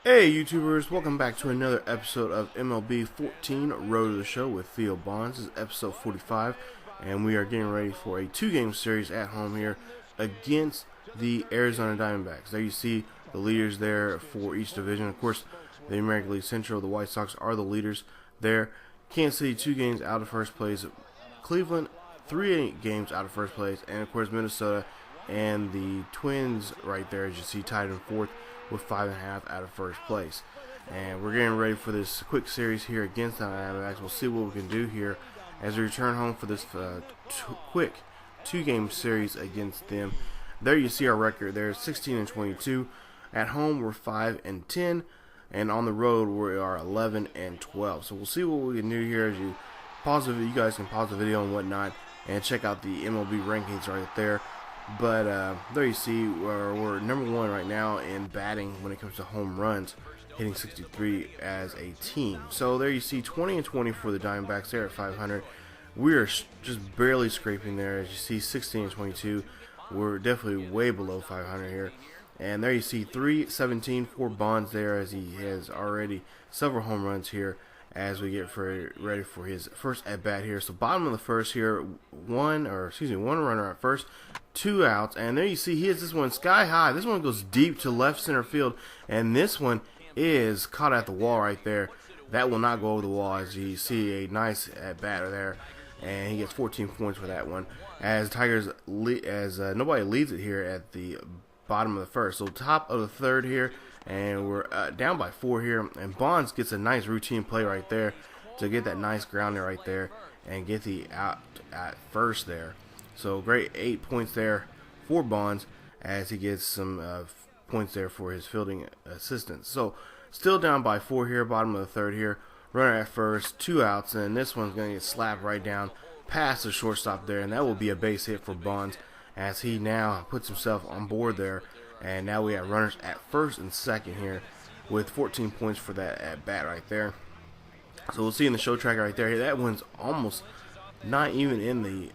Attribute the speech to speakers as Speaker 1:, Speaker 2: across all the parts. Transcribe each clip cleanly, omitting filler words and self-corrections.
Speaker 1: Hey YouTubers, welcome back to another episode of MLB 14 Road to the Show with Theo Bonds. This is episode 45, and we are getting ready for a two-game series at home here against the Arizona Diamondbacks. There you see the leaders there for each division. Of course, the American League Central, the White Sox are the leaders there. Kansas City 2 games out of first place. Cleveland 3 games out of first place, and of course Minnesota and the Twins right there, as you see, tied in fourth with 5.5 out of first place. And we're getting ready for this quick series here against the Diamondbacks. We'll see what we can do here as we return home for this quick two-game series against them. There you see our record there, 16-22. At home we're 5-10, and on the road we are 11-12. So we'll see what we can do here as you pause the video. You guys can pause the video and whatnot and check out the MLB rankings right there. But there you see we're number one right now in batting when it comes to home runs, hitting 63 as a team. So there you see 20-20 for the Diamondbacks there at 500. We're just barely scraping there. As you see 16-22, we're definitely way below 500 here. And there you see 3-17 for Bonds there, as he has already several home runs here as we get ready for his first at bat here. So bottom of the first here, one runner at first, 2 outs, and there you see he hits this one sky high. This one goes deep to left center field, and this one is caught at the wall right there. That will not go over the wall, as you see a nice at bat there, and he gets 14 points for that one. As Tigers, nobody leads it here at the bottom of the first. So top of the third here, and we're down by 4 here, and Bonds gets a nice routine play right there to get that nice grounder right there and get the out at first there. So great 8 points there for Bonds as he gets some points there for his fielding assistance. So still down by 4 here, bottom of the third here. Runner at first, 2 outs, and this one's going to get slapped right down past the shortstop there, and that will be a base hit for Bonds as he now puts himself on board there. And now we have runners at first and second here with 14 points for that at bat right there. So we'll see in the show tracker right there. That one's almost not even in the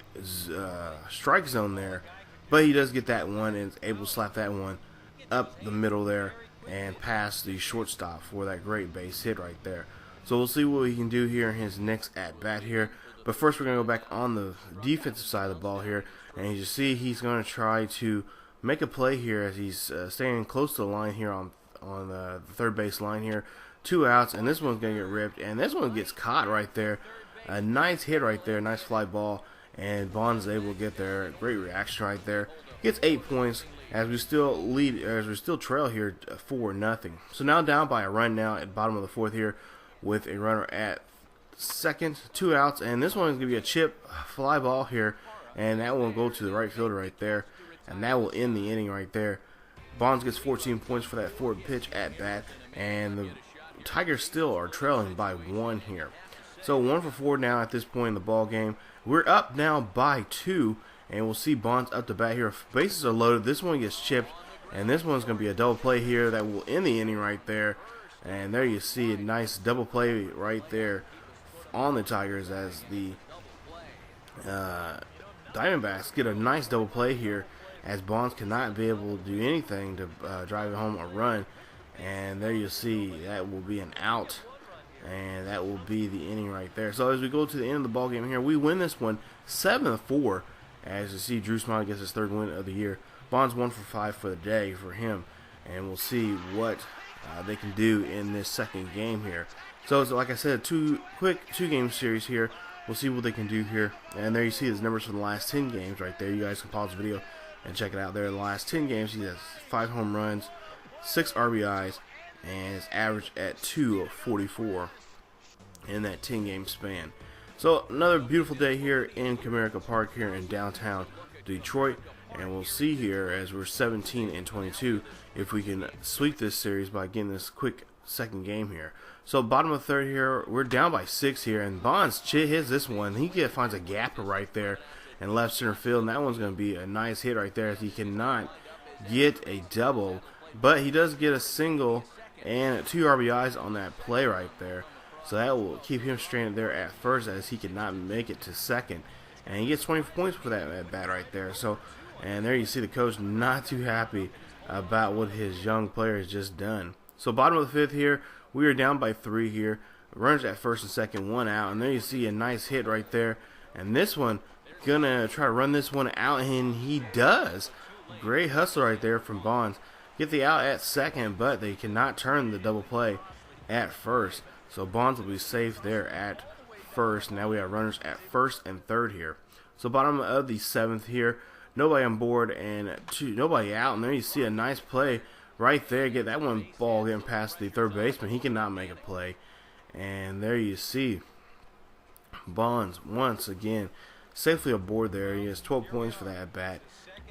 Speaker 1: strike zone there, but he does get that one and is able to slap that one up the middle there and past the shortstop for that great base hit right there. So we'll see what he can do here in his next at bat here. But first we're going to go back on the defensive side of the ball here, and as you see he's going to try to make a play here as he's staying close to the line here on the third base line here. 2 outs, and this one's going to get ripped, and this one gets caught right there. A nice hit right there, nice fly ball, and Bonds is able to get there. Great reaction right there. Gets 8 points as we still trail here 4-0. So now down by a run now at bottom of the fourth here with a runner at second, 2 outs, and this one is going to be a chip fly ball here, and that will go to the right fielder right there, and that will end the inning right there. Bonds gets 14 points for that forward pitch at bat, and the Tigers still are trailing by 1 here. So 1 for 4 now at this point in the ball game. We're up now by 2, and we'll see Bonds up to bat here. If bases are loaded, this one gets chipped, and this one's going to be a double play here that will end the inning right there. And there you see a nice double play right there on the Tigers as the Diamondbacks get a nice double play here as Bonds cannot be able to do anything to drive home a run. And there you see that will be an out, and that will be the inning right there. So as we go to the end of the ball game here, we win this one 7-4. As you see, Drew Smiley gets his 3rd win of the year. Bonds 1 for 5 for the day for him, and we'll see what they can do in this second game here. So it's, like I said, quick two-game series here. We'll see what they can do here. And there you see his numbers for the last 10 games right there. You guys can pause the video and check it out there. In the last 10 games, he has 5 home runs, 6 RBIs, and is averaged at 2.44 in that 10-game span. So another beautiful day here in Comerica Park here in downtown Detroit, and we'll see here as we're 17-22 if we can sweep this series by getting this quick second game here. So bottom of the third here, we're down by 6 here, and Bonds hits this one. He finds a gapper right there in left center field, and that one's going to be a nice hit right there as he cannot get a double, but he does get a single and 2 RBIs on that play right there. So that will keep him stranded there at first as he could not make it to second. And he gets 20 points for that at bat right there. So, and there you see the coach not too happy about what his young player has just done. So bottom of the fifth here, we are down by 3 here. Runners at first and second, 1 out, and there you see a nice hit right there. And this one, gonna try to run this one out, and he does. Great hustle right there from Bonds. Get the out at second, but they cannot turn the double play at first. So Bonds will be safe there at first. Now we have runners at first and third here. So bottom of the seventh here, nobody on board and nobody out. And there you see a nice play right there. Get that one ball getting past the third baseman. He cannot make a play. And there you see Bonds once again safely aboard there. He has 12 points for that at bat.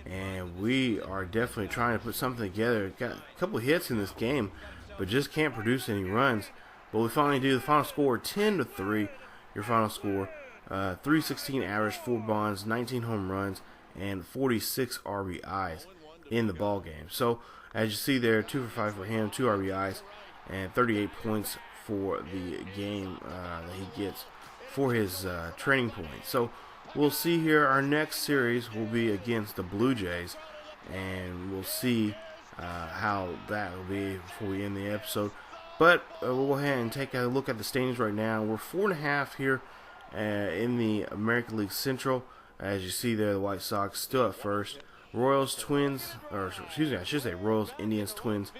Speaker 1: And we are definitely trying to put something together. Got a couple hits in this game, but just can't produce any runs. But we finally do. The final score 10-3. Your final score 316 average, 4 Bonds, 19 home runs, and 46 RBIs in the ball game. So as you see there, 2 for 5 for him, 2 RBIs, and 38 points for the game that he gets for his training points. So we'll see here. Our next series will be against the Blue Jays, and we'll see how that will be before we end the episode. But we'll go ahead and take a look at the standings right now. We're 4.5 here in the American League Central. As you see there, the White Sox still at first. Royals, Twins, or excuse me, I should say Royals, Indians, Twins,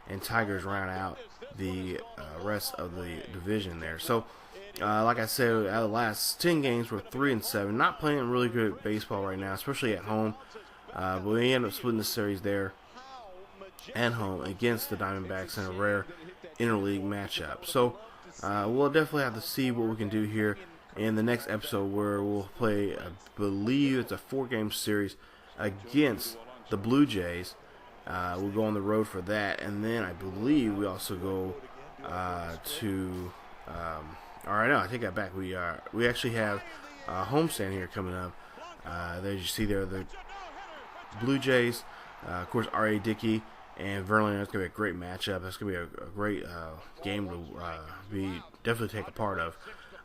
Speaker 1: and Tigers round out the rest of the division there. So, like I said, out of the last 10 games, we're 3-7. Not playing really good baseball right now, especially at home. But we end up splitting the series there at home against the Diamondbacks in a rare interleague matchup. So, we'll definitely have to see what we can do here in the next episode, where we'll play, I believe it's a 4-game series against the Blue Jays. We'll go on the road for that, and then I believe we also go to all right, no, I take that back. We actually have a homestand here coming up. There you see there the Blue Jays, of course R.A. Dickey and Verlander. It's gonna be a great matchup. It's gonna be a great game to be definitely take a part of.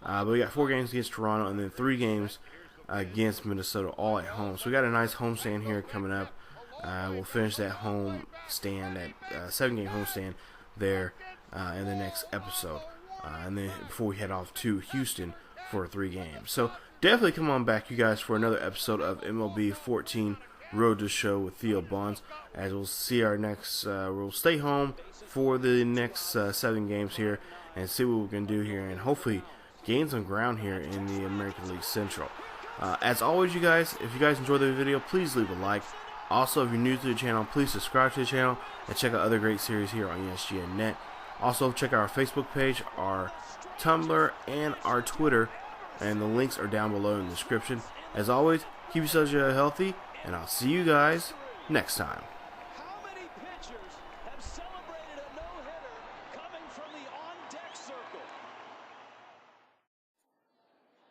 Speaker 1: But we got 4 games against Toronto, and then 3 games against Minnesota, all at home. So we got a nice homestand here coming up. We'll finish that home stand, that 7-game homestand there in the next episode. And then before we head off to Houston for 3 games. So definitely come on back, you guys, for another episode of MLB 14 Road to Show with Theo Bonds. As we'll see our next, we'll stay home for the next 7 games here and see what we can do here, and hopefully gain some ground here in the American League Central. As always, you guys, if you guys enjoyed the video, please leave a like. Also, if you're new to the channel, please subscribe to the channel and check out other great series here on ESGNet. Also, check out our Facebook page, our Tumblr, and our Twitter, and the links are down below in the description. As always, keep yourselves healthy, and I'll see you guys next time.
Speaker 2: How many pitchers have celebrated a no-hitter coming from the on-deck circle?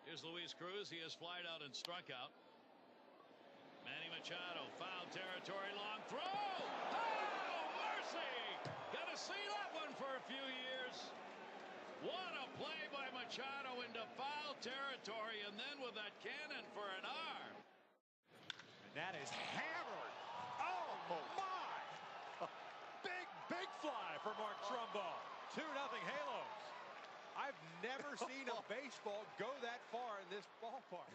Speaker 2: Here's Luis Cruz. He has flied out and struck out. Manny Machado, foul territory, long throw. Oh, mercy! Got to see that one for a few years. What a play by Machado into foul territory, and then with that cannon for an arm. And that is hammered. Oh, my! Big fly for Mark Trumbo. 2-0 Halos. I've never seen a baseball go that far in this ballpark.